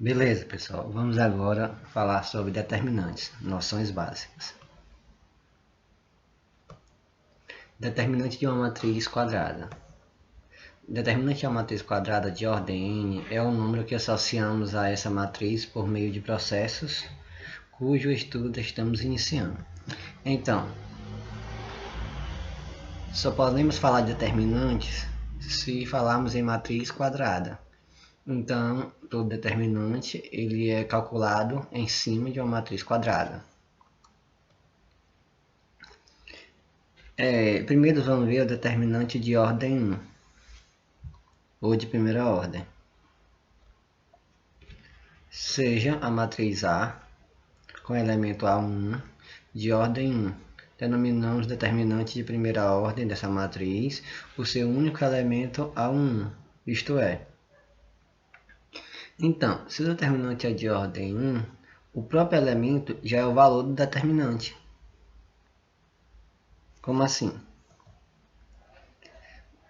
Beleza, pessoal. Vamos agora falar sobre determinantes, noções básicas. Determinante de uma matriz quadrada. Determinante de uma matriz quadrada de ordem n é o número que associamos a essa matriz por meio de processos cujo estudo estamos iniciando. Então, só podemos falar de determinantes se falarmos em matriz quadrada. Então, todo determinante ele é calculado em cima de uma matriz quadrada. Primeiro vamos ver o determinante de ordem 1, ou de primeira ordem. Seja a matriz A, com elemento A1, de ordem 1. Denominamos determinante de primeira ordem dessa matriz o seu único elemento A1, isto é. Então, se o determinante é de ordem 1, o próprio elemento já é o valor do determinante. Como assim?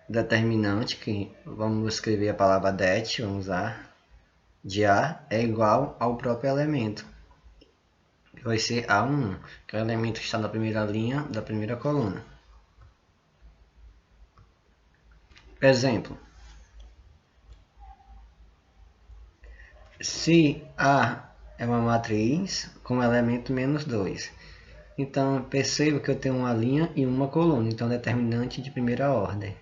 Determinante, que vamos escrever a palavra det, vamos usar, de A é igual ao próprio elemento, que vai ser A1, que é o elemento que está na primeira linha da primeira coluna. Exemplo. Se A é uma matriz com elemento menos 2, então perceba que eu tenho uma linha e uma coluna, então determinante de primeira ordem.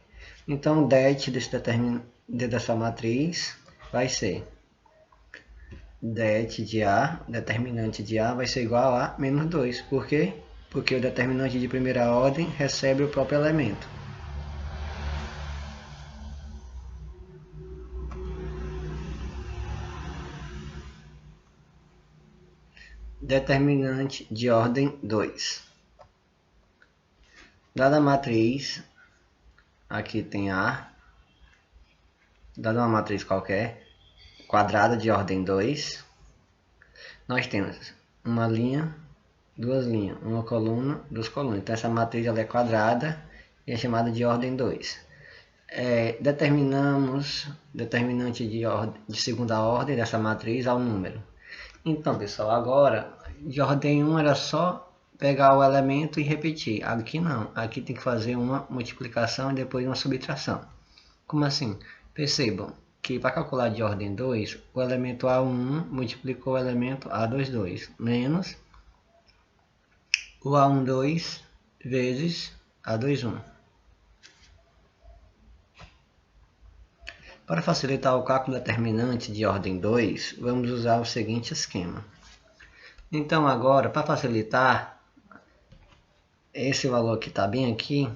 Então o det dessa matriz vai ser det de A, determinante de A vai ser igual a menos 2. Por quê? Porque o determinante de primeira ordem recebe o próprio elemento. Determinante de ordem 2. Dada a matriz, aqui tem A, dada uma matriz qualquer, quadrada de ordem 2, nós temos uma linha, duas linhas, uma coluna, duas colunas. Então essa matriz ela é quadrada e é chamada de ordem 2. Determinamos determinante de segunda ordem dessa matriz ao número. Então, pessoal, agora de ordem 1 era só pegar o elemento e repetir. Aqui não, aqui tem que fazer uma multiplicação e depois uma subtração. Como assim? Percebam que para calcular de ordem 2, o elemento A1 multiplicou o elemento A22 menos o A12 vezes A21. Para facilitar o cálculo determinante de ordem 2, vamos usar o seguinte esquema. Então agora, para facilitar, esse valor que está bem aqui,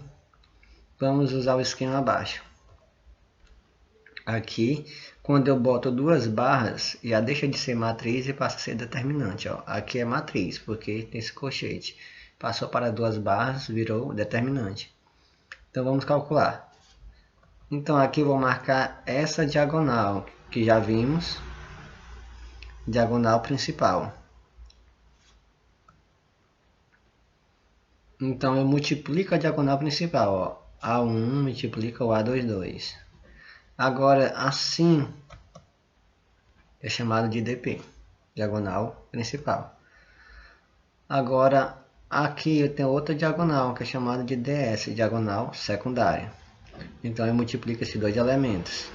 vamos usar o esquema abaixo. Aqui, quando eu boto duas barras, já deixa de ser matriz e passa a ser determinante. Ó. Aqui é matriz, porque tem esse colchete. Passou para duas barras, virou determinante. Então vamos calcular. Então aqui eu vou marcar essa diagonal, que já vimos, diagonal principal. Então eu multiplico a diagonal principal, ó. A1 multiplica o A22. Agora assim é chamado de DP, diagonal principal. Agora aqui eu tenho outra diagonal que é chamada de DS, diagonal secundária. Então eu multiplico esses dois elementos.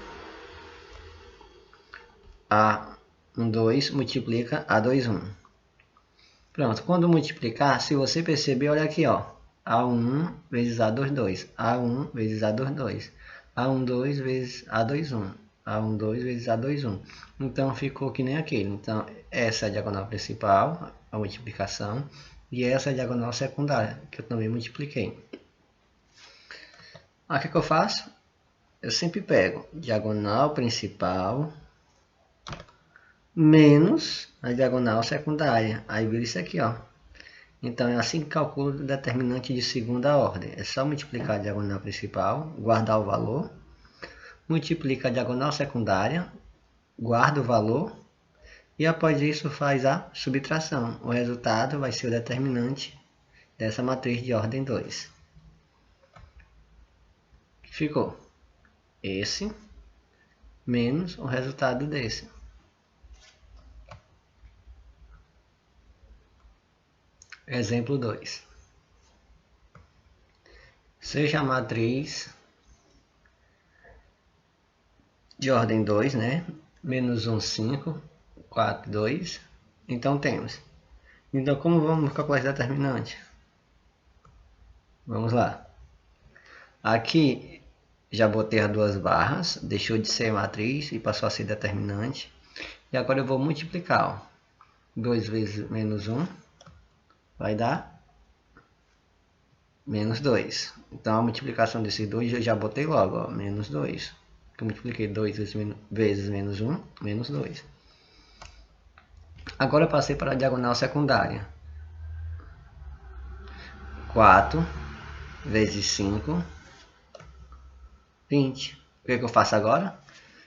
A12 multiplica A21. Pronto, quando multiplicar, se você perceber, olha aqui, ó. A1 vezes A22, A1 vezes A22, A12 vezes A21, A12 vezes A21. Então ficou que nem aquele. Então essa é a diagonal principal, a multiplicação, e essa é a diagonal secundária, que eu também multipliquei. Aí o que eu faço? Eu sempre pego diagonal principal menos a diagonal secundária. Aí vira isso aqui, ó. Então é assim que calculo o determinante de segunda ordem. É só multiplicar a diagonal principal, guardar o valor, multiplica a diagonal secundária, guarda o valor e após isso faz a subtração. O resultado vai ser o determinante dessa matriz de ordem 2. Ficou esse menos o resultado desse. Exemplo 2. Seja a matriz de ordem 2, né? Menos 1, 5, 4, 2. Então temos. Então como vamos calcular esse determinante? Vamos lá. Aqui já botei as duas barras, deixou de ser matriz e passou a ser determinante. E agora eu vou multiplicar. Ó. 2 vezes menos 1 vai dar menos 2. Então a multiplicação desses dois eu já botei logo, ó, menos 2. Eu multipliquei 2 vezes menos 1, menos 2. Agora eu passei para a diagonal secundária. 4 vezes 5, 20. O que eu faço agora?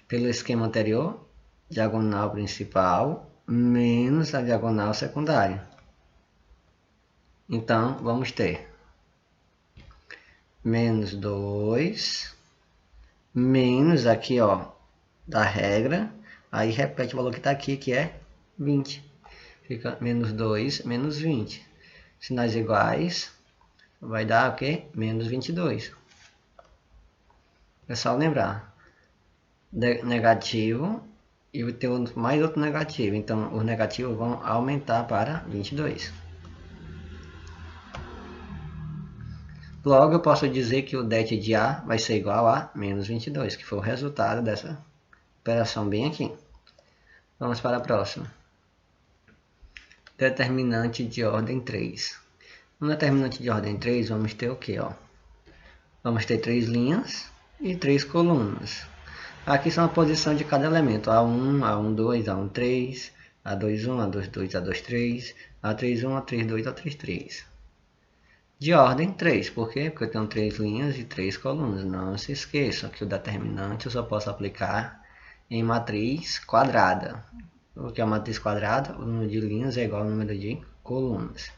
Pelo esquema anterior, diagonal principal menos a diagonal secundária. Então, vamos ter menos 2, menos aqui, ó, da regra, aí repete o valor que está aqui, que é 20. Fica menos 2, menos 20. Sinais iguais, vai dar o quê? Menos 22. É só lembrar, negativo e ter mais outro negativo, então os negativos vão aumentar para 22. Logo eu posso dizer que o det de A vai ser igual a menos 22, que foi o resultado dessa operação bem aqui. Vamos para a próxima. Determinante de ordem 3. No determinante de ordem 3 vamos ter o que? Vamos ter 3 linhas e 3 colunas. Aqui são a posição de cada elemento. A1, A12, A13, A21, A22, A23, A31, A32, A33. De ordem 3. Por quê? Porque eu tenho 3 linhas e 3 colunas. Não se esqueçam que o determinante eu só posso aplicar em matriz quadrada. O que é uma matriz quadrada? O número de linhas é igual ao número de colunas.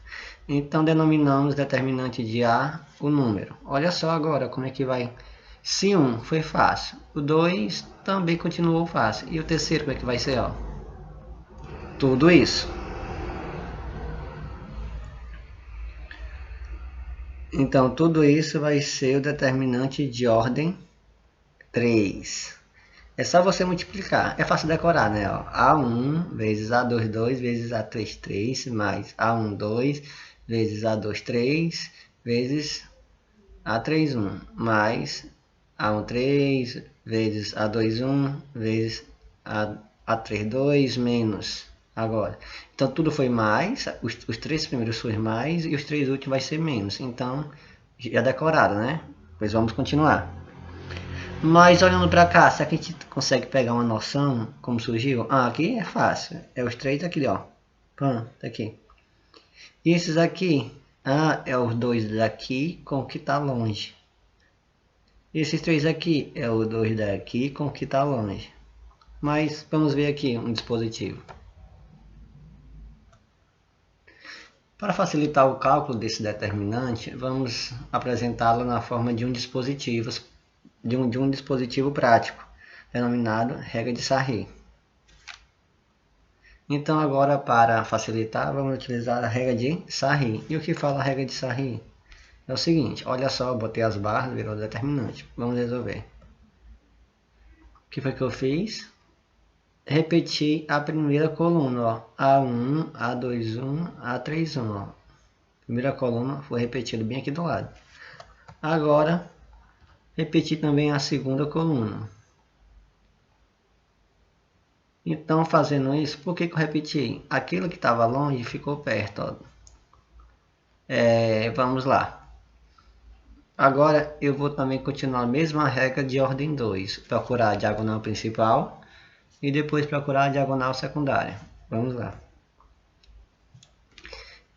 Então, denominamos determinante de A o número. Olha só agora como é que vai. Se 1 foi fácil, o 2 também continuou fácil. E o terceiro, como é que vai ser? Ó? Tudo isso. Então, tudo isso vai ser o determinante de ordem 3. É só você multiplicar. É fácil decorar, né? Ó, A1 vezes A22 vezes A33 mais A12 vezes A23 vezes A31 mais A13 vezes A21 vezes A32 menos agora. Então tudo foi mais, os três primeiros foi mais e os três últimos vai ser menos. Então já decorado, né? Pois vamos continuar. Mas olhando para cá, será que a gente consegue pegar uma noção como surgiu? Ah, aqui é fácil. É os três aqui, ó. Pronto, tá aqui. E esses aqui, é os dois daqui com o que está longe. Esses três aqui é os dois daqui com o que está longe. Mas vamos ver aqui um dispositivo. Para facilitar o cálculo desse determinante, vamos apresentá-lo na forma de um dispositivo prático, denominado regra de Sarri. Então agora, para facilitar, vamos utilizar a regra de Sarri. E o que fala a regra de Sarri? É o seguinte, olha só, eu botei as barras, virou determinante. Vamos resolver. O que foi que eu fiz? Repeti a primeira coluna, ó, A1, A21, A31. Ó. Primeira coluna foi repetida bem aqui do lado. Agora, repetir também a segunda coluna. Então, fazendo isso, por que eu repeti? Aquilo que estava longe ficou perto. Ó. Vamos lá. Agora, eu vou também continuar a mesma regra de ordem 2. Procurar a diagonal principal e depois procurar a diagonal secundária. Vamos lá.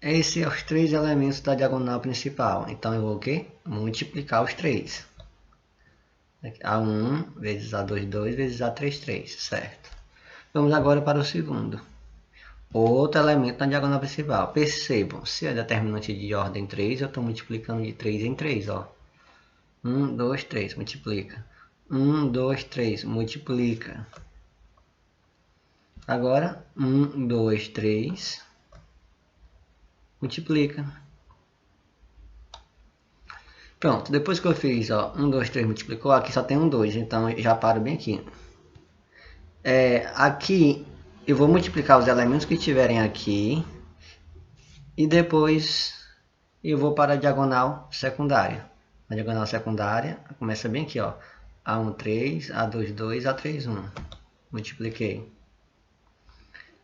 Esses são os três elementos da diagonal principal. Então, eu vou o quê? Multiplicar os três. A1 vezes A22 vezes A33, certo? Vamos agora para o segundo. Outro elemento na diagonal principal. Percebam, se é determinante de ordem 3, eu estou multiplicando de 3 em 3. Ó. 1, 2, 3, multiplica. 1, 2, 3, multiplica. Agora, 1, 2, 3. multiplica. Pronto, depois que eu fiz, ó, 1, 2, 3, multiplicou, aqui só tem um 2, então já paro bem aqui. Aqui eu vou multiplicar os elementos que estiverem aqui e depois eu vou para a diagonal secundária. A diagonal secundária começa bem aqui, ó. A1, 3, A2, 2, A3, 1. Multipliquei.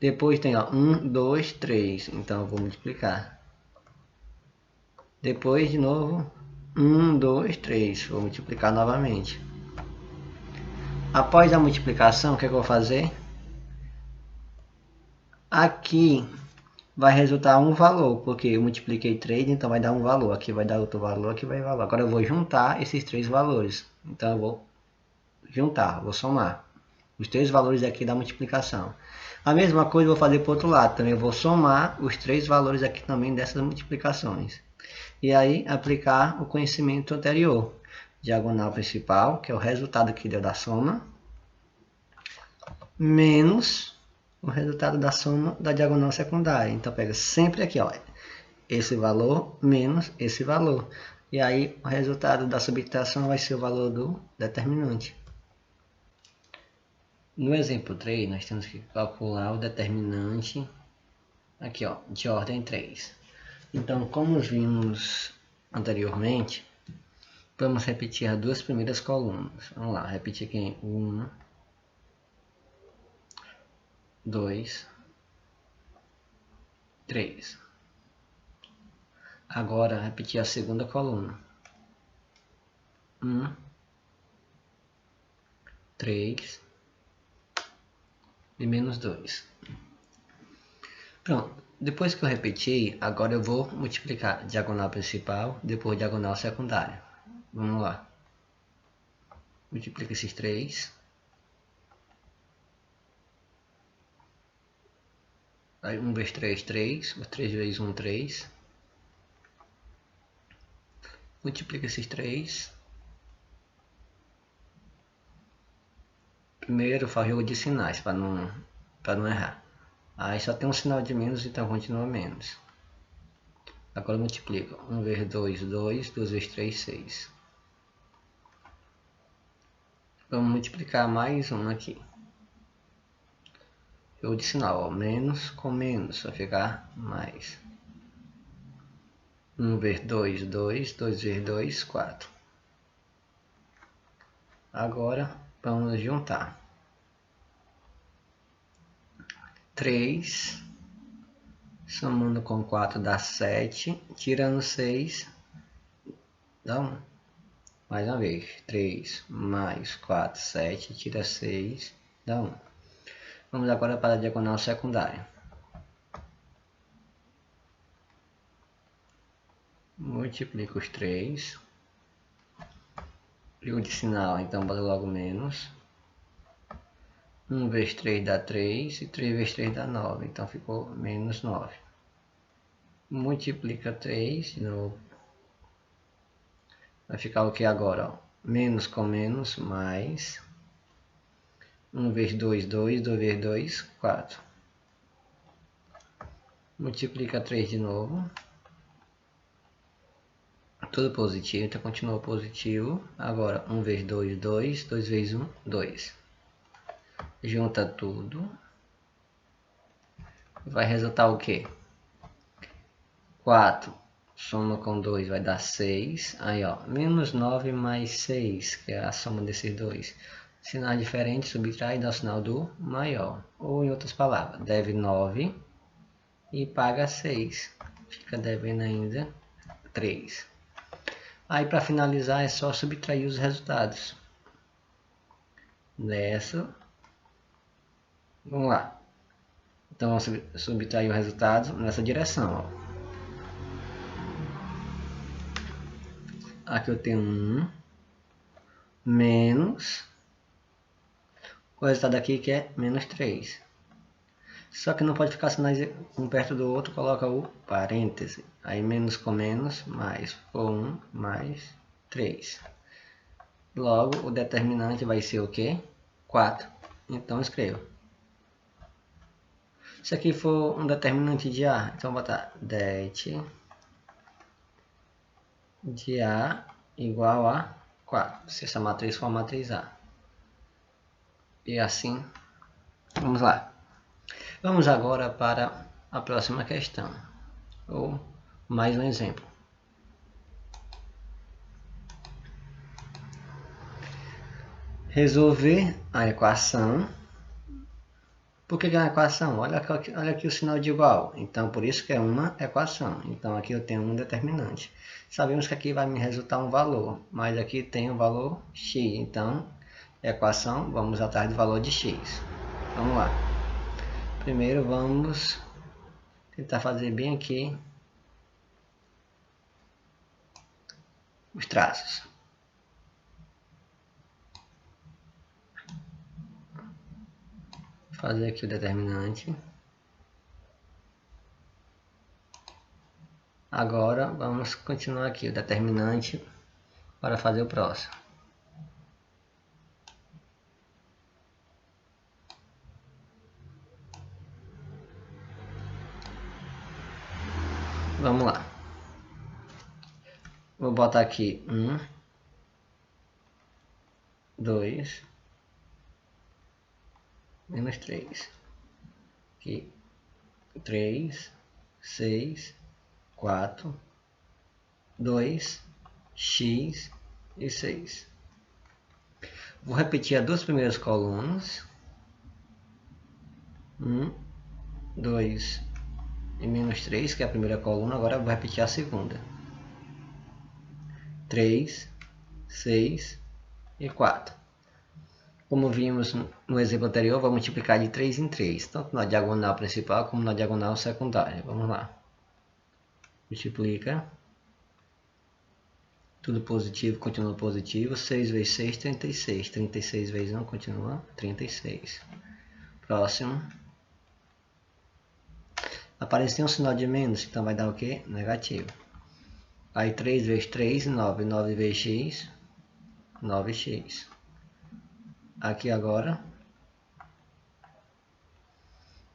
Depois tem, ó, 1, 2, 3. Então eu vou multiplicar. Depois de novo, 1, 2, 3. Vou multiplicar novamente. Após a multiplicação, o que eu vou fazer? Aqui vai resultar um valor, porque eu multipliquei 3, então vai dar um valor. Aqui vai dar outro valor, aqui vai valor. Agora eu vou juntar esses três valores. Então eu vou juntar, vou somar os três valores aqui da multiplicação. A mesma coisa eu vou fazer para o outro lado. Também eu vou somar os três valores aqui também dessas multiplicações. E aí aplicar o conhecimento anterior. Diagonal principal, que é o resultado que deu da soma, menos o resultado da soma da diagonal secundária. Então pega sempre aqui, ó, esse valor menos esse valor. E aí o resultado da subtração vai ser o valor do determinante. No exemplo 3, nós temos que calcular o determinante aqui, ó, de ordem 3. Então, como vimos anteriormente, vamos repetir as duas primeiras colunas. Vamos lá, repetir aqui em 1, 2, 3. Agora, repetir a segunda coluna. 1, 3 e menos 2. Pronto. Depois que eu repetir, agora eu vou multiplicar diagonal principal, depois diagonal secundária. Vamos lá. Multiplica esses 3. Aí 1 vezes 3, 3. 3 vezes 1, 3. Multiplica esses 3. Primeiro faz jogo de sinais para não errar. Aí só tem um sinal de menos, então continua menos. Agora multiplica. 1 vezes 2, 2. 2 vezes 3, 6. Vamos multiplicar mais um aqui. Jogo de sinal, ó. Menos com menos, vai ficar mais. 1 vezes 2, 2. 2 vezes 2, 4. Agora vamos juntar. 3 somando com 4 dá 7, tirando 6 dá 1. Mais uma vez, 3 mais 4, 7, tira 6, dá 1. Vamos agora para a diagonal secundária. Multiplica os 3. Jogo de sinal, então bota logo menos. 1 vezes 3 dá 3 e 3 vezes 3 dá 9, então ficou menos 9. Multiplica 3 de novo. Vai ficar o que agora? Ó? Menos com menos, mais. 1 vezes 2, 2. 2 vezes 2, 4. Multiplica 3 de novo. Tudo positivo, então continua positivo. Agora 1 vezes 2, 2. 2 vezes 1, 2. Junta tudo. Vai resultar o quê? 4 soma com 2 vai dar 6. Aí, ó, menos 9 mais 6, que é a soma desses dois. Sinal diferente, subtrai e dá o sinal do maior. Ou, em outras palavras, deve 9 e paga 6. Fica devendo ainda 3. Aí, para finalizar, é só subtrair os resultados. Dessa. Vamos lá. Então, vamos subtrair o resultado nessa direção, ó. Aqui eu tenho 1 menos o resultado aqui que é menos 3. Só que não pode ficar sinais um perto do outro, coloca o parêntese. Aí menos com menos, mais ficou 1 mais 3. Logo, o determinante vai ser o quê? 4. Então escreva. Se aqui for um determinante de A, então vou botar det de A igual a 4, se essa matriz for a matriz A. E assim, vamos lá. Vamos agora para a próxima questão, ou mais um exemplo. Resolver a equação. Por que é uma equação? Olha aqui o sinal de igual. Então, por isso que é uma equação. Então, aqui eu tenho um determinante. Sabemos que aqui vai me resultar um valor, mas aqui tem o valor x. Então, equação, vamos atrás do valor de x. Vamos lá. Primeiro, vamos tentar fazer bem aqui os traços. Fazer aqui o determinante. Agora vamos continuar aqui o determinante para fazer o próximo. Vamos lá. Vou botar aqui 1, 2, menos 3. Aqui 3, 6, 4, 2, x e 6. Vou repetir as duas primeiras colunas. 1, 2 e menos 3, que é a primeira coluna. Agora vou repetir a segunda. 3, 6 e 4. Como vimos no exemplo anterior, vou multiplicar de 3 em 3, tanto na diagonal principal como na diagonal secundária. Vamos lá. Multiplica. Tudo positivo, continua positivo. 6 vezes 6, 36. 36 vezes 1, continua 36. Próximo. Apareceu um sinal de menos, então vai dar o quê? Negativo. Aí 3 vezes 3, 9. 9 vezes x, 9x. Aqui agora.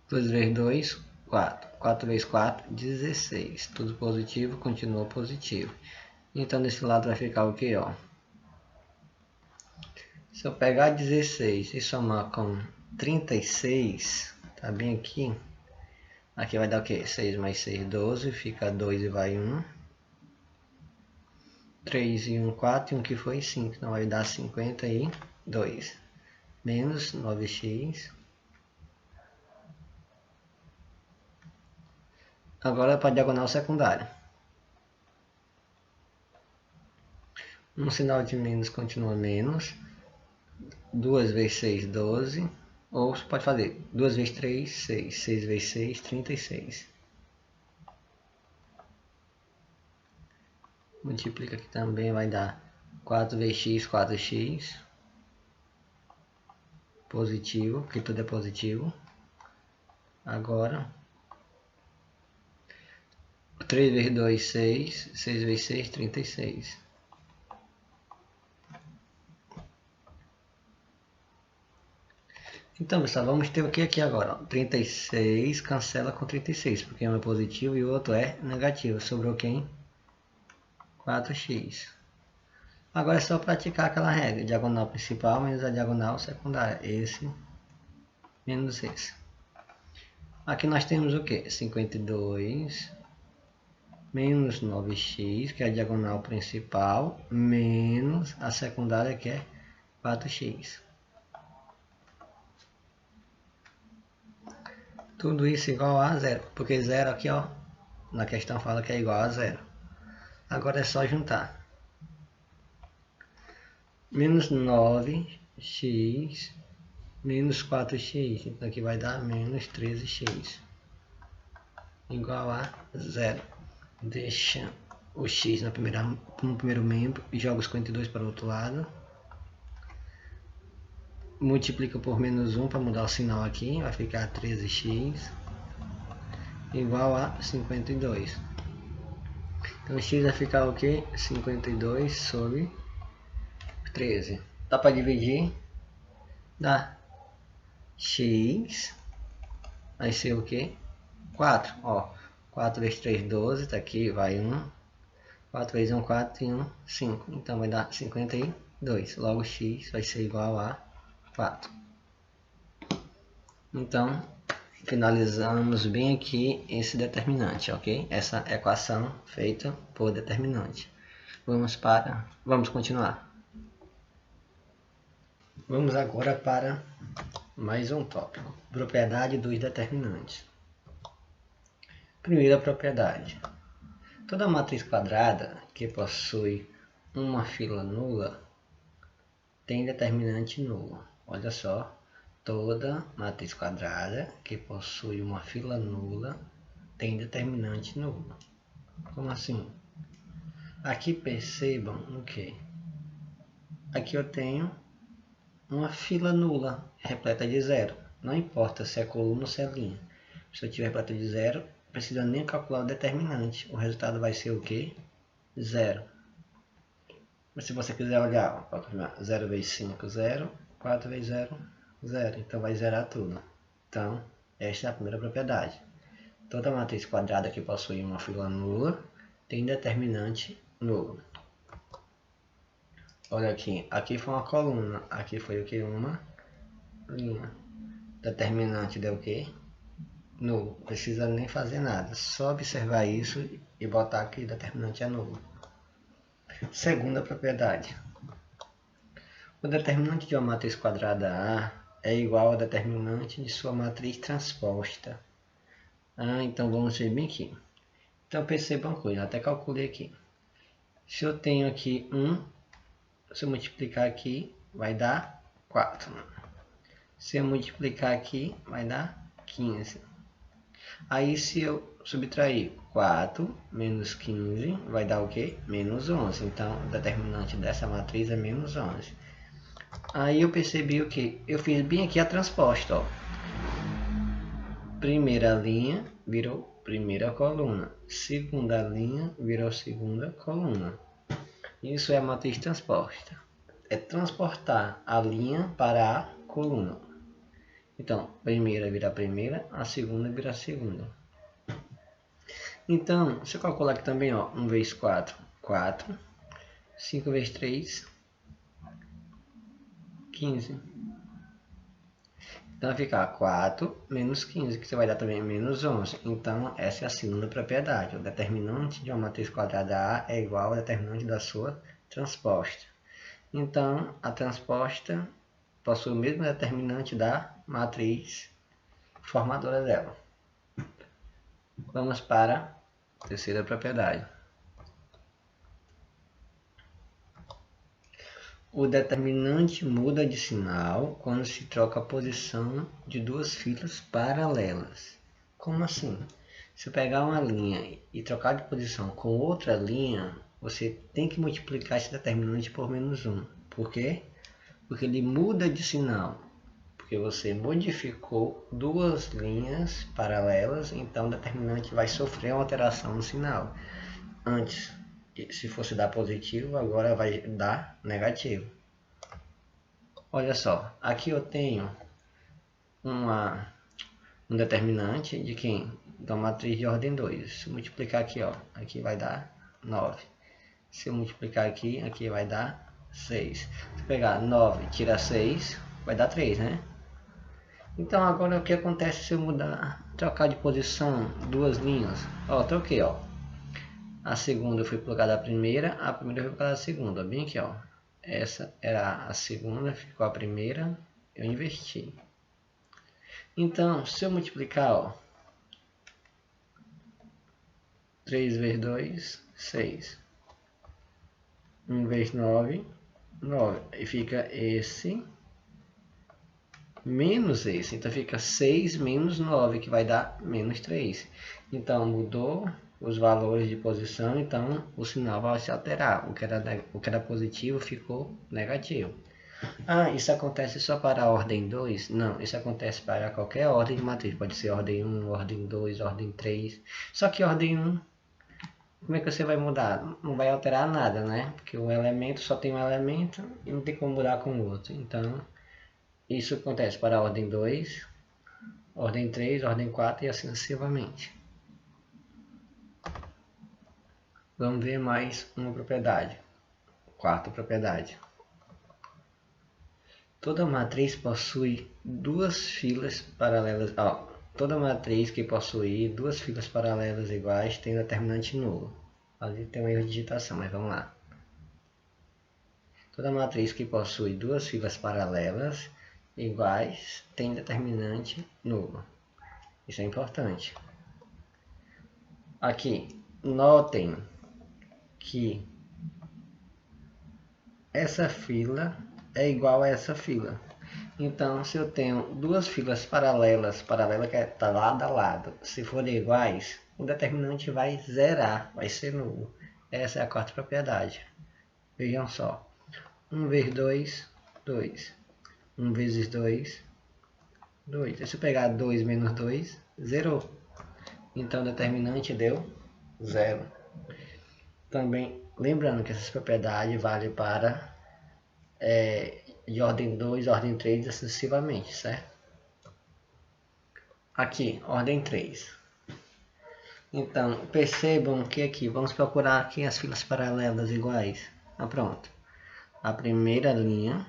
2 vezes 2, 4. 4 vezes 4, 16. Tudo positivo, continua positivo. Então desse lado vai ficar o que, ó? Se eu pegar 16 e somar com 36, tá bem aqui. Aqui vai dar o que? 6 mais 6, 12, fica 2 e vai 1. 3 e 1, 4, e 1 que foi 5, então vai dar 52. Menos 9x. Agora para a diagonal secundária. Um sinal de menos continua menos. 2 vezes 6, 12. Ou você pode fazer 2 vezes 3, 6. 6 vezes 6, 36. Multiplica aqui também, vai dar 4 vezes x, 4x. Positivo, porque tudo é positivo. Agora, 3 vezes 2, 6. 6 vezes 6, 36. Então, pessoal, vamos ter o que aqui agora? 36 cancela com 36, porque um é positivo e o outro é negativo. Sobrou quem? 4x. Agora é só praticar aquela regra. Diagonal principal menos a diagonal secundária. Esse menos esse. Aqui nós temos o que? 52 menos 9x, que é a diagonal principal, menos a secundária, que é 4x. Tudo isso igual a zero, porque zero aqui, ó, na questão fala que é igual a zero. Agora é só juntar. Menos 9x menos 4x, então aqui vai dar menos 13x. Igual a zero. Deixa o x no primeiro membro e joga os 52 para o outro lado. Multiplica por menos 1 para mudar o sinal aqui, vai ficar 13x igual a 52. Então x vai ficar o que? 52 sobre 13. Dá para dividir? Dá. X vai ser o que? 4, ó. 4 vezes 3, 12, tá aqui, vai 1. 4 vezes 1, 4 e 1, 5. Então vai dar 52. Logo x vai ser igual a 4. Então, finalizamos bem aqui esse determinante, ok? Essa equação feita por determinante. Vamos continuar. Vamos agora para mais um tópico. Propriedade dos determinantes. Primeira propriedade. Toda matriz quadrada que possui uma fila nula tem determinante nulo. Olha só. Toda matriz quadrada que possui uma fila nula tem determinante nulo. Como assim? Aqui percebam o que? Aqui eu tenho uma fila nula, repleta de zero. Não importa se é coluna ou se é linha. Se eu tiver repleta de zero, não precisa nem calcular o determinante. O resultado vai ser o que? Zero. Mas se você quiser olhar, para confirmar, 0 vezes 5, 0. 4 vezes 0, 0. Então vai zerar tudo. Então, esta é a primeira propriedade. Toda matriz quadrada que possui uma fila nula tem determinante nulo. Olha aqui, aqui foi uma coluna, aqui foi o que? Uma linha. Determinante deu o que? Nulo. Não precisa nem fazer nada, só observar isso e botar que determinante é nulo. Segunda propriedade. O determinante de uma matriz quadrada A é igual ao determinante de sua matriz transposta. Então vamos ver bem aqui. Então perceba uma coisa, até calculei aqui. Se eu tenho aqui 1, se eu multiplicar aqui, vai dar 4. Se eu multiplicar aqui, vai dar 15. Aí se eu subtrair 4 menos 15, vai dar o quê? Menos 11. Então, o determinante dessa matriz é menos 11. Aí eu percebi o que? Eu fiz bem aqui a transposta, ó. Primeira linha virou primeira coluna. Segunda linha virou segunda coluna. Isso é a matriz transposta. É transportar a linha para a coluna. Então, primeira vira primeira, a segunda vira a segunda. Então, se eu calcular aqui também, ó, 1 vezes 4, 4. 5 vezes 3, 15. Então vai ficar 4 menos 15, que você vai dar também menos 11. Então, essa é a segunda propriedade. O determinante de uma matriz quadrada A é igual ao determinante da sua transposta. Então, a transposta possui o mesmo determinante da matriz formadora dela. Vamos para a terceira propriedade. O determinante muda de sinal quando se troca a posição de duas filas paralelas. Como assim? Se eu pegar uma linha e trocar de posição com outra linha, você tem que multiplicar esse determinante por menos 1. Por quê? Porque ele muda de sinal. Porque você modificou duas linhas paralelas, então o determinante vai sofrer uma alteração no sinal. Antes, se fosse dar positivo, agora vai dar negativo. Olha só, aqui eu tenho um determinante de quem? Da matriz de ordem 2. Se eu multiplicar aqui, ó, aqui vai dar 9. Se eu multiplicar aqui, aqui vai dar 6. Se eu pegar 9 tira 6, vai dar 3, né? Então agora o que acontece se eu trocar de posição duas linhas? Ó, troquei, ó. A segunda foi por causa da primeira, a primeira foi por causa da segunda. Bem aqui, ó. Essa era a segunda, ficou a primeira, eu inverti. Então, se eu multiplicar, ó, 3 vezes 2, 6. 1 vezes 9, 9. E fica esse menos esse. Então fica 6 menos 9, que vai dar menos 3. Então mudou os valores de posição, então o sinal vai se alterar. O que era positivo ficou negativo. Isso acontece só para a ordem 2? Não, isso acontece para qualquer ordem de matriz. Pode ser ordem 1, ordem 2, ordem 3. Só que ordem 1, como é que você vai mudar? Não vai alterar nada, né? Porque o elemento só tem um elemento e não tem como mudar com o outro. Então, isso acontece para a ordem 2, ordem 3, ordem 4 e assim sucessivamente. Vamos ver mais uma propriedade. Quarta propriedade. Toda matriz possui duas filas paralelas. Toda matriz que possui duas filas paralelas iguais tem determinante nulo. Ali tem um erro de digitação, mas vamos lá. Toda matriz que possui duas filas paralelas iguais tem determinante nulo. Isso é importante. Aqui, notem que essa fila é igual a essa fila. Então, se eu tenho duas filas paralelas, paralela que está lado a lado, se forem iguais, o determinante vai zerar, vai ser nulo. Essa é a quarta propriedade. Vejam só. 1 vezes 2, 2. 1 vezes 2, 2. Se eu pegar 2 menos 2, zerou. Então, o determinante deu 0. Também, lembrando que essas propriedades valem para de ordem 2, ordem 3 e sucessivamente, certo? Aqui, ordem 3. Então, percebam que aqui, vamos procurar aqui as filas paralelas iguais. Pronto. A primeira linha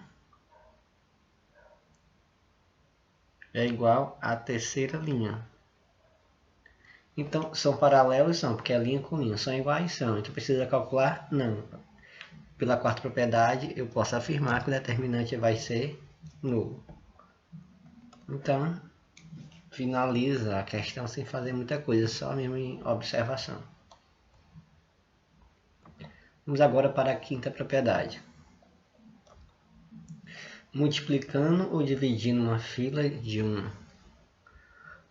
é igual à terceira linha. Então, são paralelos? São, porque a linha com linha são iguais? São. Então, precisa calcular? Não. Pela quarta propriedade, eu posso afirmar que o determinante vai ser nulo. Então, finaliza a questão sem fazer muita coisa, só mesmo em observação. Vamos agora para a quinta propriedade. Multiplicando ou dividindo uma fila de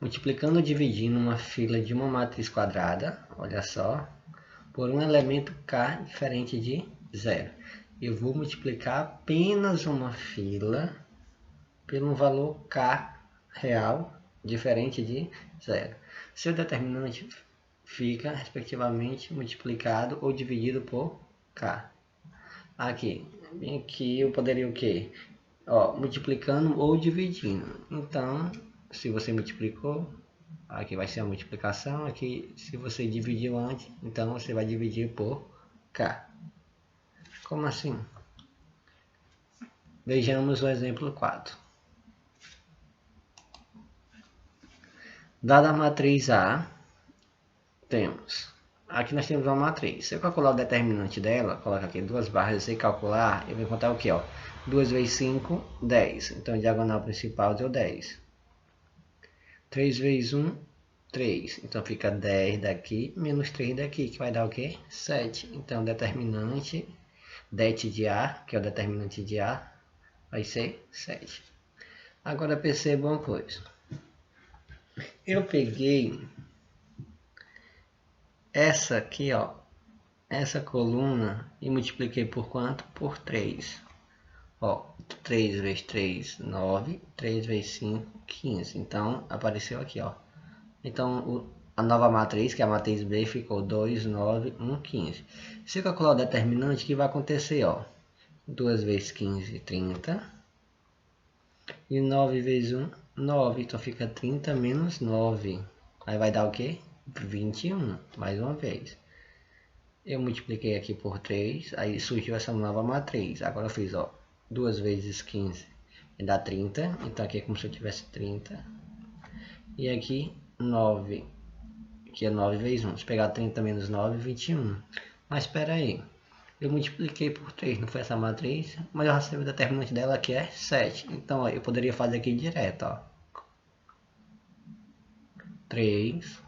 Multiplicando ou dividindo uma fila de uma matriz quadrada, olha só, por um elemento k diferente de 0. Eu vou multiplicar apenas uma fila pelo valor k real diferente de 0. Seu determinante fica, respectivamente, multiplicado ou dividido por k. Aqui eu poderia o quê? Multiplicando ou dividindo. Então, se você multiplicou, aqui vai ser a multiplicação. Aqui, se você dividiu antes, então você vai dividir por k. Como assim? Vejamos o exemplo 4. Dada a matriz A, aqui nós temos uma matriz. Se eu calcular o determinante dela, coloca aqui duas barras e calcular, eu vou encontrar o que? 2 vezes 5, 10. Então, a diagonal principal deu 10. 3 vezes 1, 3. Então, fica 10 daqui, menos 3 daqui, que vai dar o quê? 7. Então, determinante det de A, que é o determinante de A, vai ser 7. Agora, perceba uma coisa. Eu peguei essa aqui, essa coluna, e multipliquei por quanto? Por 3. 3 vezes 3, 9. 3 vezes 5, 15. Então, apareceu aqui, Então, a nova matriz, que é a matriz B, ficou 2, 9, 1, 15. Se eu calcular o determinante, o que vai acontecer? 2 vezes 15, 30. E 9 vezes 1, 9. Então, fica 30 menos 9. Aí vai dar o quê? 21, mais uma vez. Eu multipliquei aqui por 3, aí surgiu essa nova matriz. Agora eu fiz, 2 vezes 15 dá 30, então aqui é como se eu tivesse 30. E aqui 9, que é 9 vezes 1. Se pegar 30 menos 9, 21. Mas espera aí, eu multipliquei por 3, não foi essa matriz, mas eu recebi o determinante dela que é 7. Então eu poderia fazer aqui direto, 3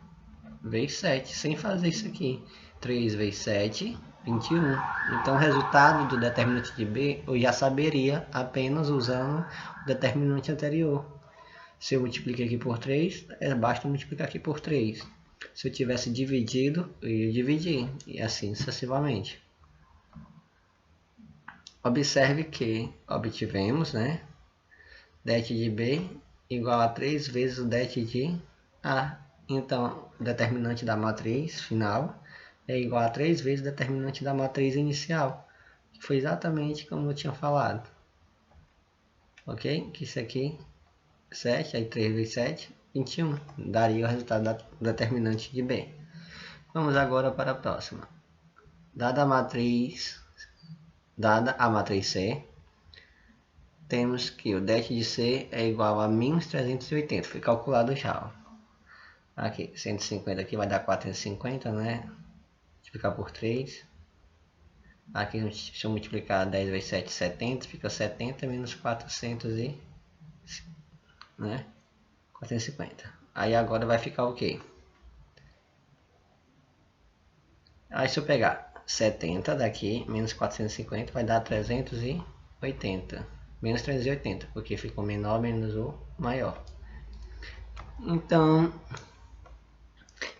vezes 7, sem fazer isso aqui. 3 vezes 7, 21. Então o resultado do determinante de B eu já saberia apenas usando o determinante anterior. Se eu multipliquei aqui por 3, basta multiplicar aqui por 3. Se eu tivesse dividido, eu ia dividir, e assim sucessivamente. Observe que obtivemos, det de B igual a 3 vezes o det de A. Então, o determinante da matriz final é igual a 3 vezes o determinante da matriz inicial, que foi exatamente como eu tinha falado. Ok? Que isso aqui 7, aí 3 vezes 7, 21. Daria o resultado do determinante de B. Vamos agora para a próxima. Dada a matriz C, temos que o det de C é igual a menos 380. Foi calculado já. Aqui, 150 aqui vai dar 450, né? Multiplicar por 3. Aqui, se eu multiplicar 10 vezes 7, 70. Fica 70 menos 400 e... né? 450. Aí agora vai ficar o quê? Aí se eu pegar 70 daqui, menos 450, vai dar 380. Menos 380, porque ficou menor menos o maior. Então,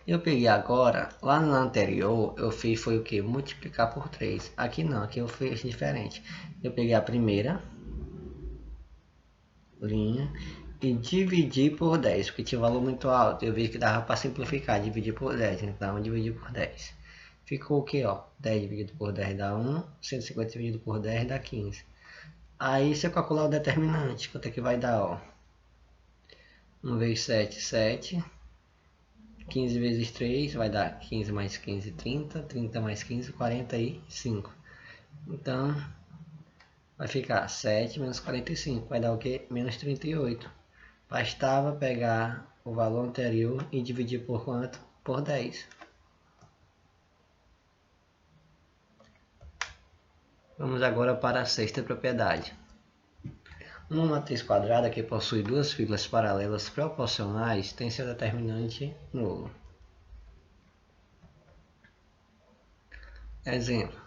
eu peguei agora, lá no anterior, eu fiz foi o que? Multiplicar por 3. Aqui não, aqui eu fiz diferente. Eu peguei a primeira linha e dividi por 10, porque tinha um valor muito alto. Eu vi que dava para simplificar, dividir por 10, então dividi por 10. Ficou o que, ó? 10 dividido por 10 dá 1, 150 dividido por 10 dá 15. Aí, se eu calcular o determinante, quanto é que vai dar, ó? 1 vezes 7, 7. 15 vezes 3 vai dar 15 mais 15, 30. 30 mais 15, 45. Então, vai ficar 7 menos 45. Vai dar o quê? Menos 38. Bastava pegar o valor anterior e dividir por quanto? Por 10. Vamos agora para a sexta propriedade. Uma matriz quadrada que possui duas figuras paralelas proporcionais tem seu determinante nulo. Exemplo.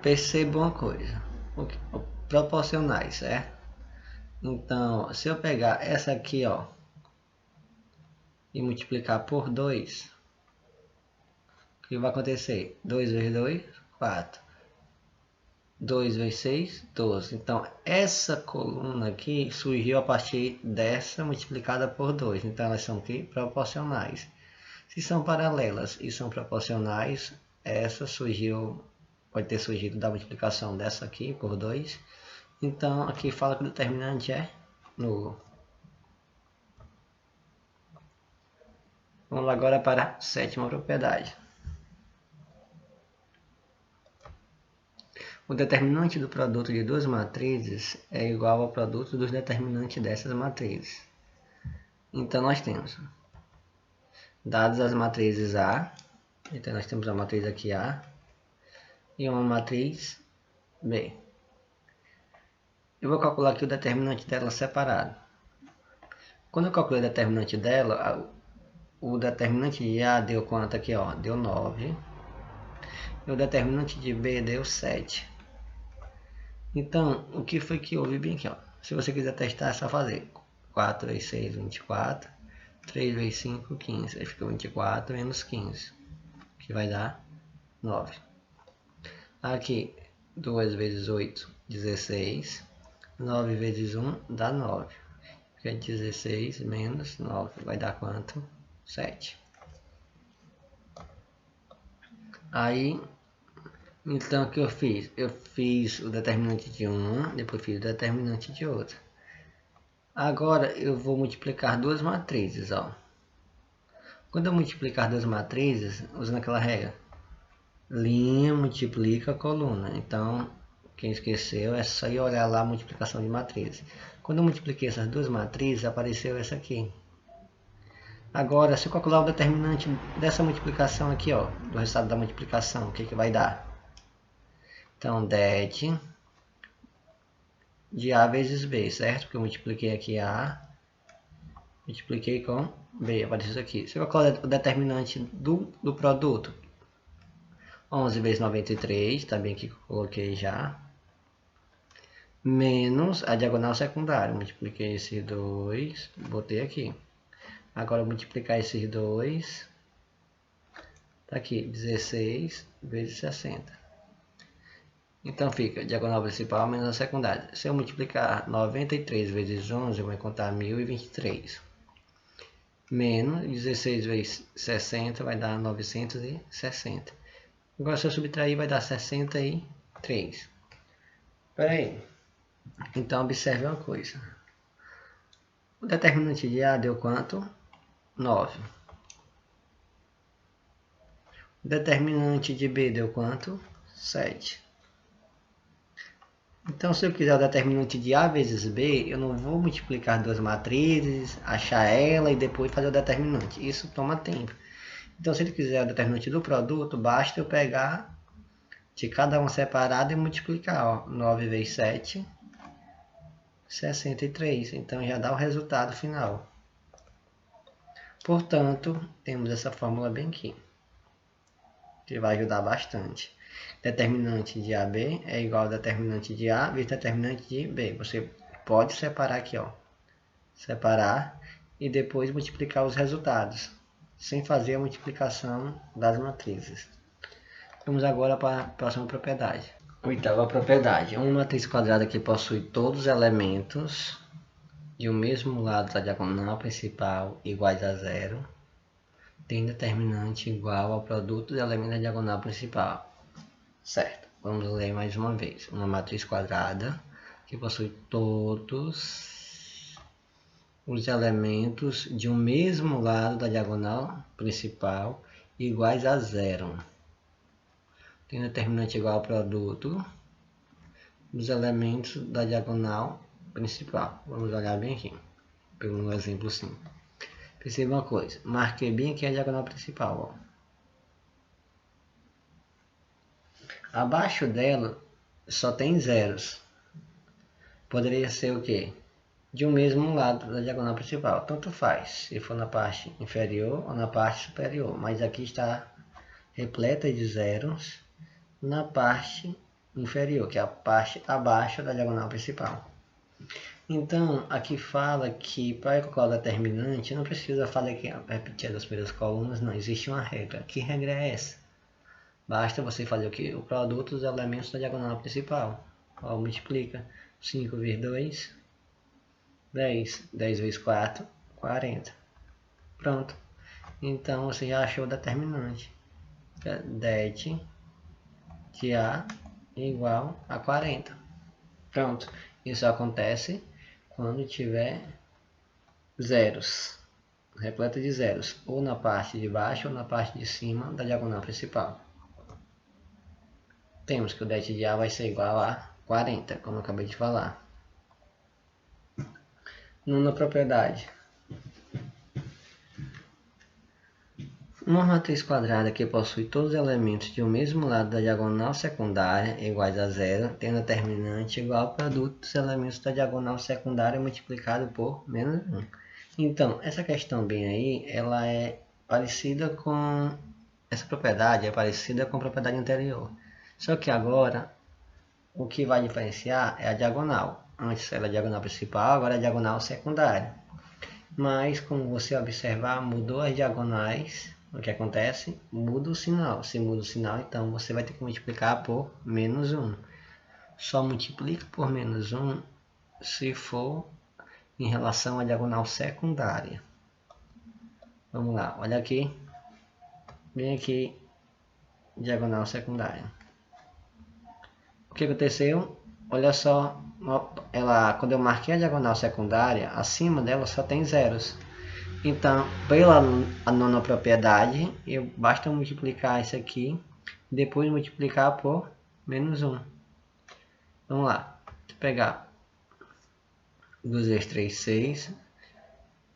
Perceba uma coisa. Proporcionais, certo? Então, se eu pegar essa aqui, ó, e multiplicar por 2, o que vai acontecer? 2 vezes 2, 4. 2 vezes 6, 12. Então, essa coluna aqui surgiu a partir dessa multiplicada por 2. Então, elas são aqui proporcionais. Se são paralelas e são proporcionais, essa surgiu, pode ter surgido da multiplicação dessa aqui por 2. Então, aqui fala que o determinante é nulo. Vamos agora para a sétima propriedade. O determinante do produto de duas matrizes é igual ao produto dos determinantes dessas matrizes. Então, nós temos, dadas as matrizes A, então nós temos a matriz aqui A, e uma matriz B. Eu vou calcular aqui o determinante dela separado. Quando eu calculei o determinante dela, o determinante de A deu quanto aqui, ó? Deu 9. E o determinante de B deu 7. Então, o que foi que houve bem aqui, ó? Se você quiser testar, é só fazer 4 vezes 6, 24. 3 vezes 5, 15. Aí fica 24 menos 15, que vai dar 9. Aqui, 2 vezes 8, 16. 9 vezes 1 dá 9. Fica 16 menos 9. Vai dar quanto? 7. Aí, então o que eu fiz? Eu fiz o determinante de uma, depois fiz o determinante de outra. Agora eu vou multiplicar duas matrizes, ó. Quando eu multiplicar duas matrizes, usando aquela regra, linha multiplica coluna. Então, quem esqueceu é só ir olhar lá a multiplicação de matrizes. Quando eu multipliquei essas duas matrizes, apareceu essa aqui. Agora, se eu calcular o determinante dessa multiplicação aqui, ó, do resultado da multiplicação, o que vai dar? Então, det de A vezes B, certo? Porque eu multipliquei aqui A, multipliquei com B, apareceu isso aqui. Se eu calcular o determinante do produto, 11 vezes 93, também que coloquei já, menos a diagonal secundária. Multipliquei esses dois, botei aqui. Agora multiplicar esses dois, tá aqui, 16 vezes 60. Então fica diagonal principal menos a secundária. Se eu multiplicar 93 vezes 11, eu vou encontrar 1023. Menos 16 vezes 60 vai dar 960. Agora se eu subtrair vai dar 63. Espera aí. Então observe uma coisa. O determinante de A deu quanto? 9. O determinante de B deu quanto? 7. Então, se eu quiser o determinante de A vezes B, eu não vou multiplicar duas matrizes, achar ela e depois fazer o determinante. Isso toma tempo. Então, se ele quiser o determinante do produto, basta eu pegar de cada um separado e multiplicar. Ó, 9 vezes 7, 63. Então, já dá o resultado final. Portanto, temos essa fórmula bem aqui, que vai ajudar bastante. Determinante de AB é igual ao determinante de A vezes determinante de B. Você pode separar aqui, ó. Separar e depois multiplicar os resultados, sem fazer a multiplicação das matrizes. Vamos agora para a próxima propriedade. Oitava propriedade. Uma matriz quadrada que possui todos os elementos de um mesmo lado da diagonal principal iguais a zero, tem determinante igual ao produto dos elementos da diagonal principal. Certo, vamos ler mais uma vez. Uma matriz quadrada que possui todos os elementos de um mesmo lado da diagonal principal iguais a zero. Tem determinante igual ao produto dos elementos da diagonal principal. Vamos olhar bem aqui, pelo um exemplo simples. Perceba uma coisa, marquei bem aqui a diagonal principal. Ó. Abaixo dela só tem zeros. Poderia ser o quê? De um mesmo lado da diagonal principal. Tanto faz, se for na parte inferior ou na parte superior. Mas aqui está repleta de zeros na parte inferior, que é a parte abaixo da diagonal principal. Então, aqui fala que para calcular o determinante, não precisa falar aqui, repetir as primeiras colunas, não. Existe uma regra. Que regra é essa? Basta você fazer o que? O produto dos elementos da diagonal principal. Ó, multiplica 5 vezes 2, 10. 10 vezes 4, 40. Pronto. Então você já achou o determinante. Det de A igual a 40. Pronto. Isso acontece quando tiver zeros. Repleta de zeros. Ou na parte de baixo ou na parte de cima da diagonal principal. Temos que o det de A vai ser igual a 40, como eu acabei de falar. Nona propriedade. Uma matriz quadrada que possui todos os elementos de um mesmo lado da diagonal secundária iguais a zero, tem determinante igual ao produto dos elementos da diagonal secundária multiplicado por menos 1. Então, essa questão bem aí, ela é parecida com... Essa propriedade é parecida com a propriedade anterior. Só que agora, o que vai diferenciar é a diagonal. Antes era a diagonal principal, agora é a diagonal secundária. Mas, como você observar, mudou as diagonais. O que acontece? Muda o sinal. Se muda o sinal, então você vai ter que multiplicar por menos 1. Só multiplica por menos 1 se for em relação à diagonal secundária. Vamos lá, olha aqui. Vem aqui, diagonal secundária. O que aconteceu? Olha só, quando eu marquei a diagonal secundária, acima dela só tem zeros. Então, pela nona propriedade, basta multiplicar isso aqui, depois multiplicar por menos 1. Vamos lá, vou pegar 2 vezes 3, 6.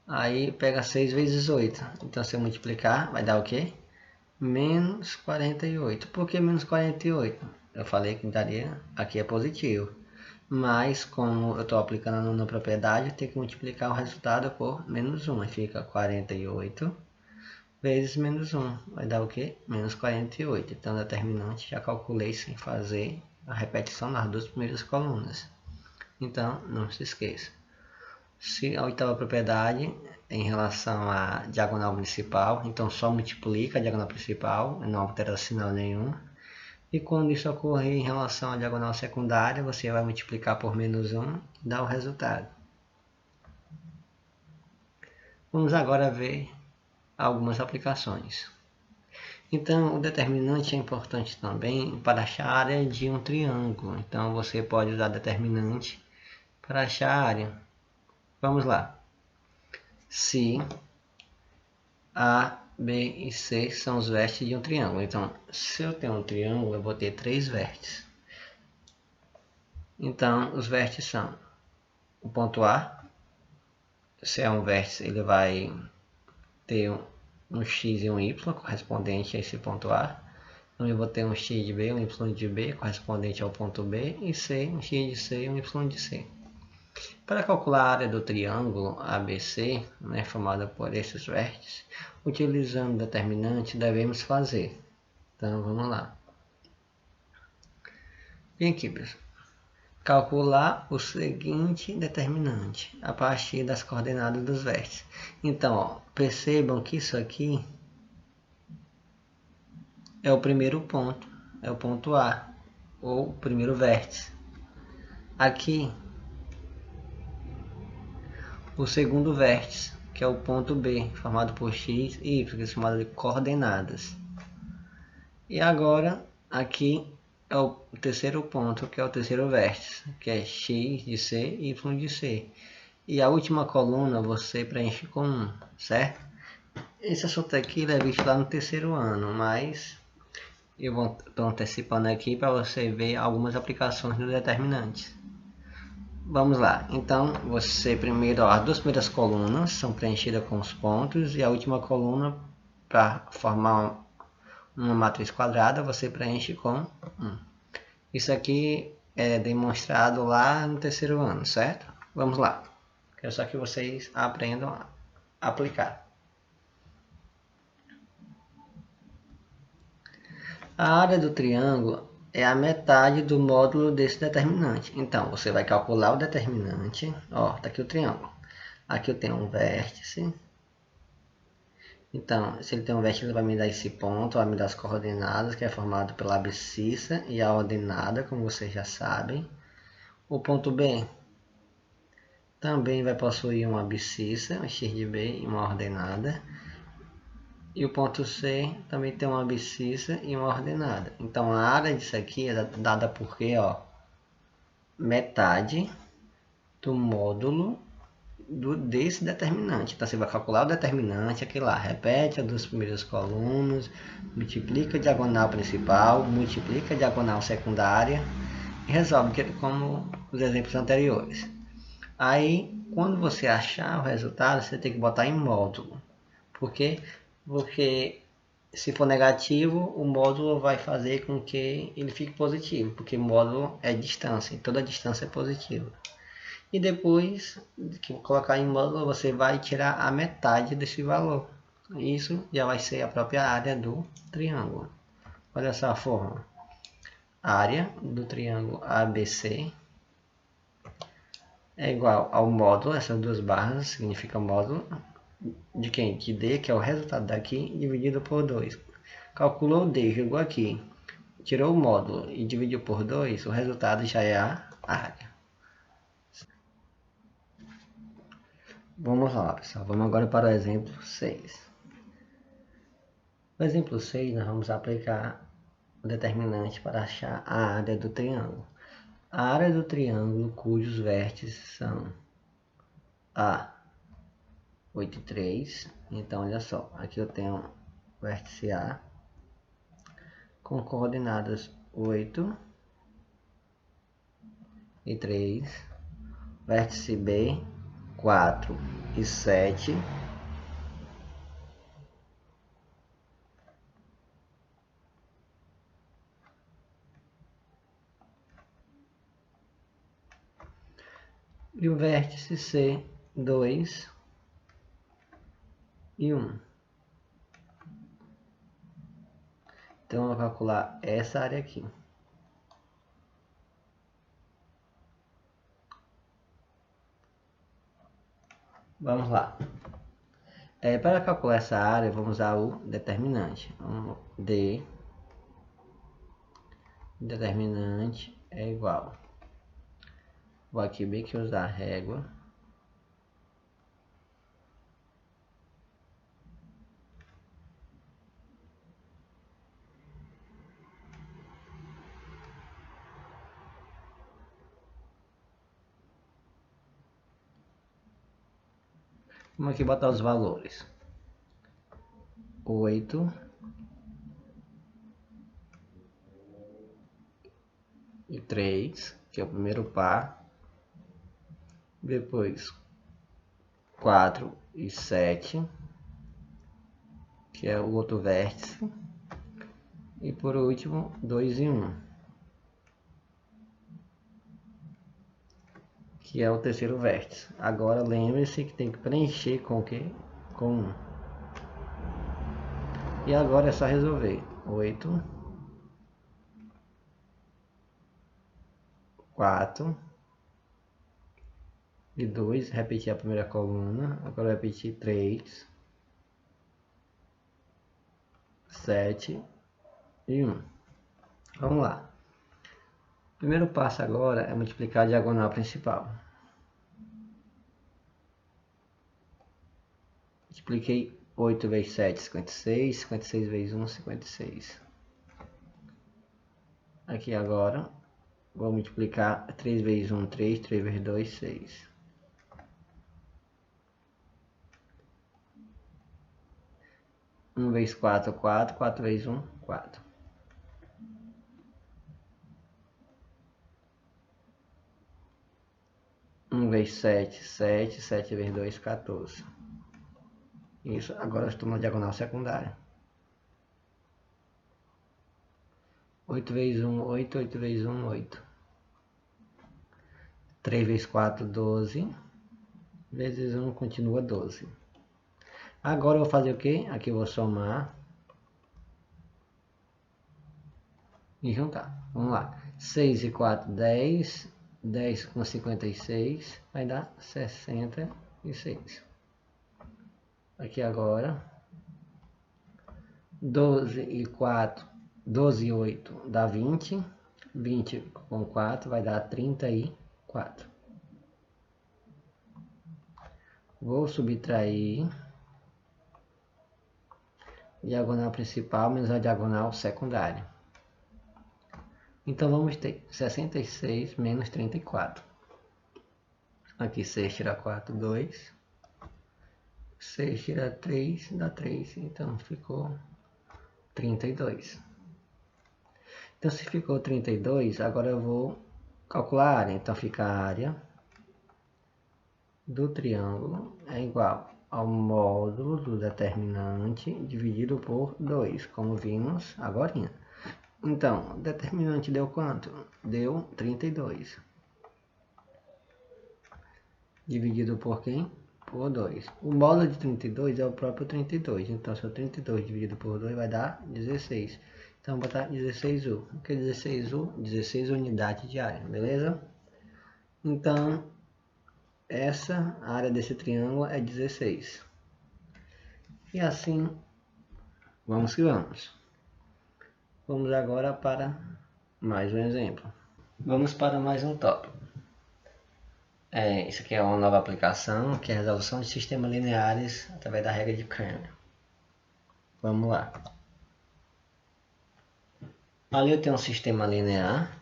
Aí pega 6 vezes 8. Então, se eu multiplicar, vai dar o quê? Menos 48. Por que menos 48? Eu falei que daria, aqui é positivo. Mas, como eu estou aplicando a nona propriedade, eu tenho que multiplicar o resultado por menos 1. Aí fica 48 vezes menos 1. Vai dar o quê? Menos 48. Então, o determinante já calculei sem fazer a repetição nas duas primeiras colunas. Então, não se esqueça. Se a oitava propriedade é em relação à diagonal principal, então só multiplica a diagonal principal, não altera sinal nenhum. E quando isso ocorrer em relação à diagonal secundária, você vai multiplicar por menos 1 e dá o resultado. Vamos agora ver algumas aplicações. Então, o determinante é importante também para achar a área de um triângulo. Então, você pode usar determinante para achar a área. Vamos lá. se A, B e C são os vértices de um triângulo. Então, se eu tenho um triângulo, eu vou ter 3 vértices. Então, os vértices são o ponto A. Se é um vértice, ele vai ter um x e um y correspondente a esse ponto A. Então, eu vou ter um x de B, um y de B correspondente ao ponto B. E C, um x de C e um y de C. Para calcular a área do triângulo ABC, né, formada por esses vértices, utilizando determinante, devemos fazer. Então, vamos lá. Vem aqui, pessoal. Calcular o seguinte determinante a partir das coordenadas dos vértices. Então, ó, percebam que isso aqui é o primeiro ponto, é o ponto A, ou o primeiro vértice. Aqui, o segundo vértice, que é o ponto B, formado por x e y, que é chamado de coordenadas. E agora, aqui é o terceiro ponto, que é o terceiro vértice, que é x de C e y de C. E a última coluna você preenche com 1, certo? Esse assunto aqui é visto lá no terceiro ano, mas eu estou antecipando aqui para você ver algumas aplicações dos determinantes. Vamos lá, então você primeiro, ó, as duas primeiras colunas são preenchidas com os pontos e a última coluna, para formar uma matriz quadrada, você preenche com 1. Isso aqui é demonstrado lá no terceiro ano, certo? Vamos lá. Quero só que vocês aprendam a aplicar. A área do triângulo é a metade do módulo desse determinante. Então, você vai calcular o determinante. Ó, tá aqui o triângulo. Aqui eu tenho um vértice. Então, se ele tem um vértice, ele vai me dar esse ponto, vai me dar as coordenadas, que é formado pela abscissa e a ordenada, como vocês já sabem. O ponto B também vai possuir uma abscissa, um x de B e uma ordenada. E o ponto C também tem uma abscissa e uma ordenada. Então a área disso aqui é dada por quê? Ó, metade do módulo desse determinante. Então você vai calcular o determinante aqui lá. Repete as duas primeiras colunas, multiplica a diagonal principal, multiplica a diagonal secundária e resolve como os exemplos anteriores. Aí, quando você achar o resultado, você tem que botar em módulo. Por quê? Porque se for negativo, o módulo vai fazer com que ele fique positivo, porque módulo é distância, e toda distância é positiva. E depois que colocar em módulo, você vai tirar a metade desse valor. Isso já vai ser a própria área do triângulo. Olha só a forma. A área do triângulo ABC é igual ao módulo, essas duas barras significa módulo, de quem? De D, que é o resultado daqui, dividido por 2. Calculou D, jogou aqui, tirou o módulo e dividiu por 2, o resultado já é a área. Vamos lá, pessoal. Vamos agora para o exemplo 6. No exemplo 6, nós vamos aplicar o determinante para achar a área do triângulo. A área do triângulo cujos vértices são A, 8 e 3. Então, olha só. Aqui eu tenho o vértice A com coordenadas 8 e 3. Vértice B, 4 e 7. E o vértice C, 2 e 1. Então, eu vou calcular essa área aqui. Vamos lá. Para calcular essa área, vamos usar o determinante. D, determinante é igual. Vou aqui bem que usar a régua. Vamos aqui botar os valores. 8 e 3, que é o primeiro par. Depois 4 e 7, que é o outro vértice. E por último 2 e 1, que é o terceiro vértice. Agora lembre-se que tem que preencher com o que? Com 1. E agora é só resolver. 8, 4 e 2, repetir a primeira coluna. Agora repetir 3, 7 e 1. Vamos lá. O primeiro passo agora é multiplicar a diagonal principal. Multipliquei 8 vezes 7, 56. 56 vezes 1, 56. Aqui agora, vou multiplicar 3 vezes 1, 3. 3 vezes 2, 6. Um vezes 4, 4. 4 vezes 1, 4. 1 vezes 7, 7. 7 vezes 2, 14. Isso, agora estou na diagonal secundária. 8 vezes 1, 8. 8 vezes 1, 8. 3 vezes 4, 12. Vezes 1 continua 12. Agora eu vou fazer o que? Aqui eu vou somar e juntar. Vamos lá. 6 e 4, 10. 10 com 56 vai dar 66. Aqui agora 12 e 4, 12 e 8 dá 20. 20 com 4 vai dar 34. Vou subtrair diagonal principal menos a diagonal secundária. Então vamos ter 66 menos 34. Aqui 6 tira 4, 2. 6 tira 3, dá 3. Então ficou 32. Então se ficou 32, agora eu vou calcular a área. Então fica a área do triângulo é igual ao módulo do determinante dividido por 2, como vimos agora. Então, o determinante deu quanto? Deu 32. Dividido por quem? Por 2. O módulo de 32 é o próprio 32. Então, se o 32 dividido por 2 vai dar 16. Então, vou botar 16U. O que é 16U? 16 unidades de área, beleza? Então, essa área desse triângulo é 16. E assim, vamos que vamos. Vamos agora para mais um exemplo. Vamos para mais um tópico. Isso aqui é uma nova aplicação, que é a resolução de sistemas lineares através da regra de Cramer. Vamos lá. Ali eu tenho um sistema linear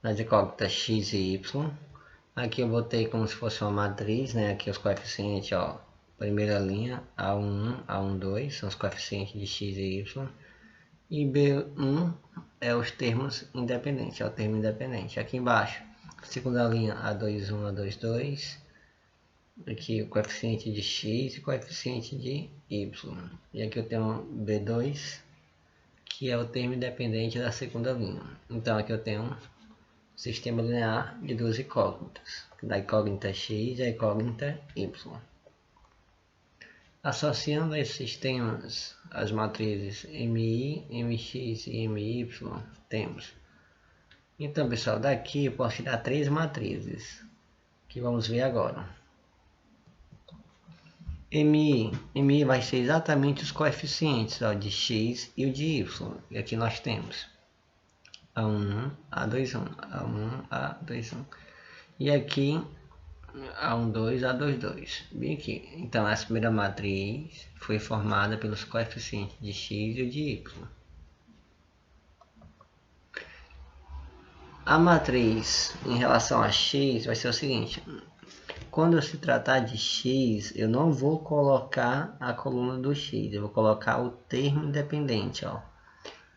nas incógnitas x e y. Aqui eu botei como se fosse uma matriz, né? Aqui os coeficientes, ó, primeira linha, A1, A12, são os coeficientes de x e y. E B1 é os termos independentes, é o termo independente. Aqui embaixo, segunda linha, A21, A22. Aqui o coeficiente de x e coeficiente de y. E aqui eu tenho B2, que é o termo independente da segunda linha. Então aqui eu tenho um sistema linear de duas incógnitas, da incógnita x e a incógnita y. Associando esses sistemas as matrizes MI, MX e MY, temos. Então, pessoal, daqui eu posso tirar três matrizes, que vamos ver agora. MI vai ser exatamente os coeficientes, ó, de x e o de y. E aqui nós temos A1, A21, A1, A21. E aqui A12, A22. Bem aqui. Então, essa primeira matriz foi formada pelos coeficientes de x e o de y. A matriz em relação a x vai ser o seguinte. quando se tratar de x, eu não vou colocar a coluna do x, eu vou colocar o termo independente, ó.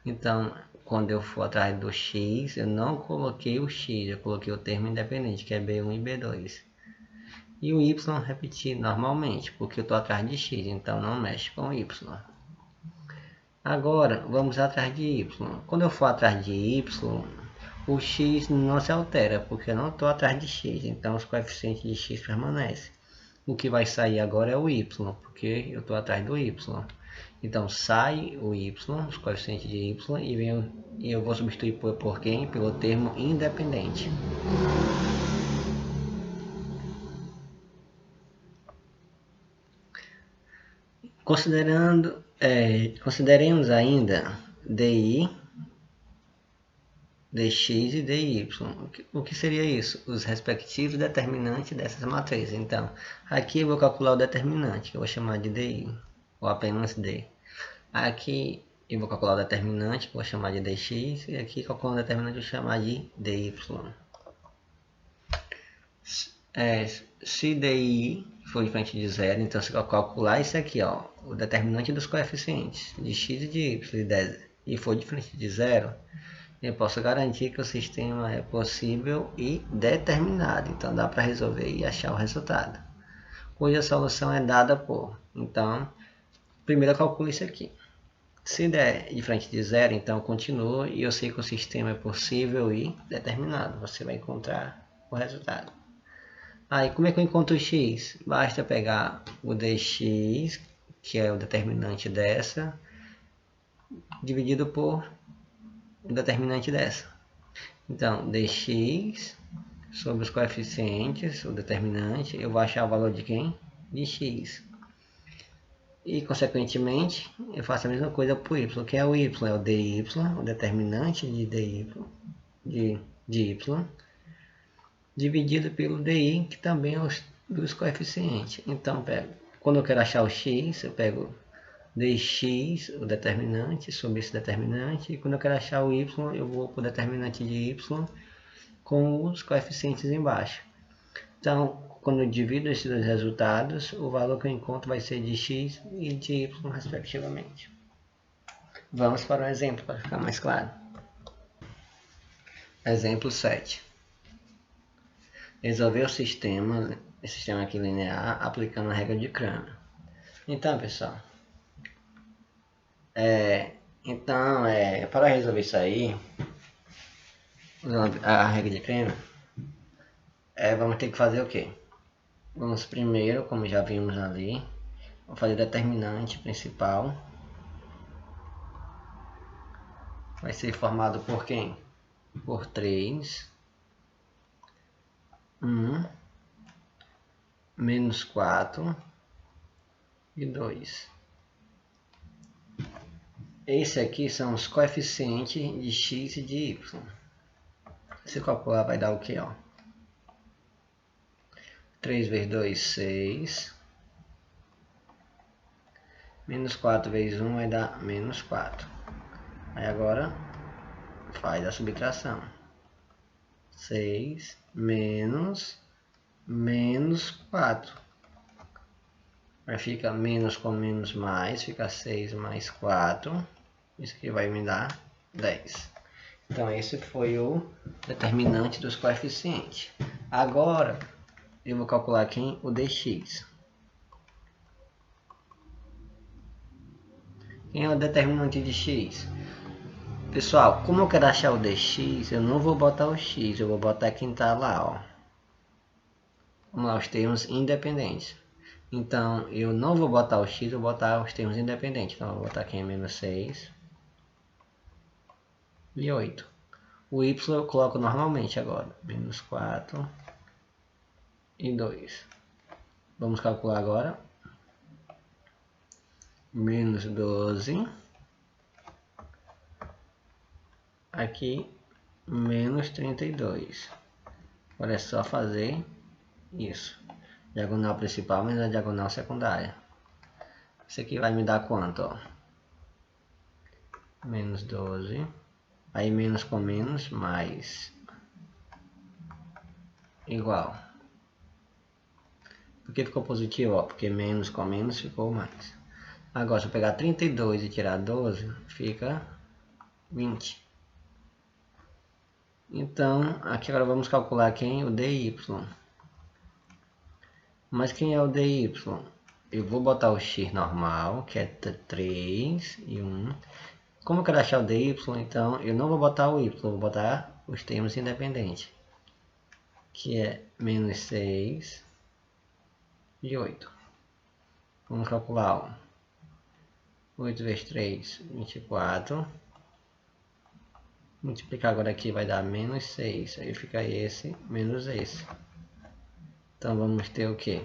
Então, quando eu for atrás do x, eu não coloquei o x, eu coloquei o termo independente, que é B1 e B2. E o y repetir normalmente, porque eu estou atrás de x, então não mexe com o y. Agora, vamos atrás de y. Quando eu for atrás de y, o x não se altera, porque eu não estou atrás de x, então os coeficientes de x permanecem. O que vai sair agora é o y, porque eu estou atrás do y. Então sai o y, os coeficientes de y, e eu vou substituir por quem? Pelo termo independente. Consideremos ainda DI, dx e dy. O que seria isso? Os respectivos determinantes dessas matrizes. Então, aqui eu vou calcular o determinante, que eu vou chamar de dy, ou apenas d. Aqui eu vou calcular o determinante, que eu vou chamar de dx, e aqui calculando o determinante eu vou chamar de dy. Se dy for diferente de zero, então se eu calcular isso aqui, ó, o determinante dos coeficientes de x e de y, e for diferente de zero, eu posso garantir que o sistema é possível e determinado. Então dá para resolver e achar o resultado, cuja solução é dada por. Então, primeiro eu calculo isso aqui. Se der diferente de zero, então continua e eu sei que o sistema é possível e determinado. Você vai encontrar o resultado. Aí, como é que eu encontro o x? Basta pegar o dx, que é o determinante dessa, dividido por o determinante dessa. Então, dx sobre os coeficientes, o determinante, eu vou achar o valor de quem? De x. E, consequentemente, eu faço a mesma coisa para o y, que é o y, é o dy, o determinante de dy, de y, dividido pelo di, que também é os dos coeficientes. Então, quando eu quero achar o x, eu pego dx, o determinante, sobre esse determinante, e quando eu quero achar o y, eu vou para o determinante de y com os coeficientes embaixo. Então, quando eu divido esses dois resultados, o valor que eu encontro vai ser de x e de y, respectivamente. Vamos para um exemplo, para ficar mais claro. Exemplo 7. Resolver o sistema aqui linear aplicando a regra de Cramer. Então, pessoal, para resolver isso aí, usando a regra de Cramer, vamos ter que fazer o quê? Vamos primeiro, como já vimos ali, vamos fazer o determinante principal. Vai ser formado por quem? Por 3, 1, menos 4 e 2. Esse aqui são os coeficientes de x e de y. Se calcular vai dar o que, ó? 3 vezes 2, 6. Menos 4 vezes 1 vai dar menos 4. Aí agora faz a subtração. 6 menos 4. Aí fica menos com menos mais, fica 6 mais 4. Isso aqui vai me dar 10. Então esse foi o determinante dos coeficientes. Agora eu vou calcular aqui o dx. Quem é o determinante de x? Pessoal, como eu quero achar o dx, eu não vou botar o x, eu vou botar quem está lá, ó. Vamos lá, os termos independentes. Então, eu não vou botar o x, eu vou botar os termos independentes. Então, eu vou botar aqui em menos 6 e 8. O y eu coloco normalmente agora. Menos 4 e 2. Vamos calcular agora. Menos 12. Aqui, menos 32. Agora é só fazer isso. Diagonal principal menos a diagonal secundária. Isso aqui vai me dar quanto, ó? Menos 12. Aí menos com menos, mais. Igual. Por que ficou positivo? Ó, porque menos com menos ficou mais. Agora, se eu pegar 32 e tirar 12, fica 20. Então, aqui agora vamos calcular quem? O dy. Mas quem é o dy? Eu vou botar o x normal, que é 3 e 1. Como eu quero achar o dy, então eu não vou botar o y, vou botar os termos independentes. Que é menos 6 e 8. Vamos calcular. 8 vezes 3, 24. Multiplicar agora aqui vai dar menos 6. Aí fica esse menos esse. Então vamos ter o que?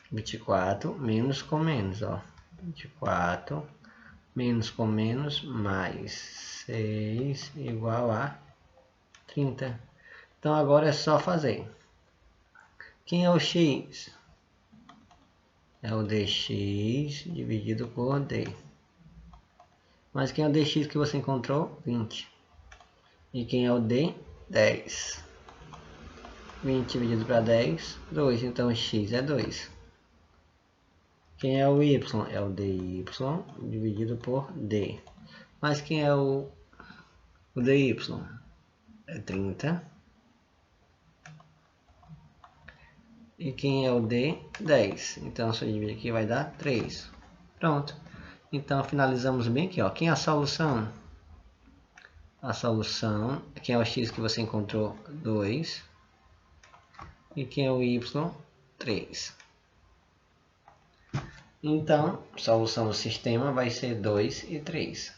24 menos com menos, ó. 24 menos com menos mais 6 igual a 30. Então agora é só fazer. Quem é o x? É o dx dividido por d. Mas quem é o dx que você encontrou? 20. E quem é o d? 10. 20 dividido para 10, 2. Então x é 2. Quem é o y? É o dy dividido por d. Mas quem é o dy? É 30. E quem é o d? 10. Então se eu dividir aqui vai dar 3. Pronto. Então finalizamos bem aqui, ó. Quem é a solução? A solução, quem é o x que você encontrou? 2. E quem é o y? 3. Então, a solução do sistema vai ser 2 e 3.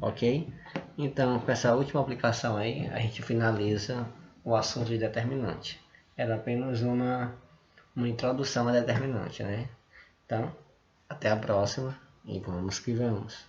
Ok? Então, com essa última aplicação aí, a gente finaliza o assunto de determinante. Era apenas uma introdução a determinante, né? Então, até a próxima e vamos que vamos.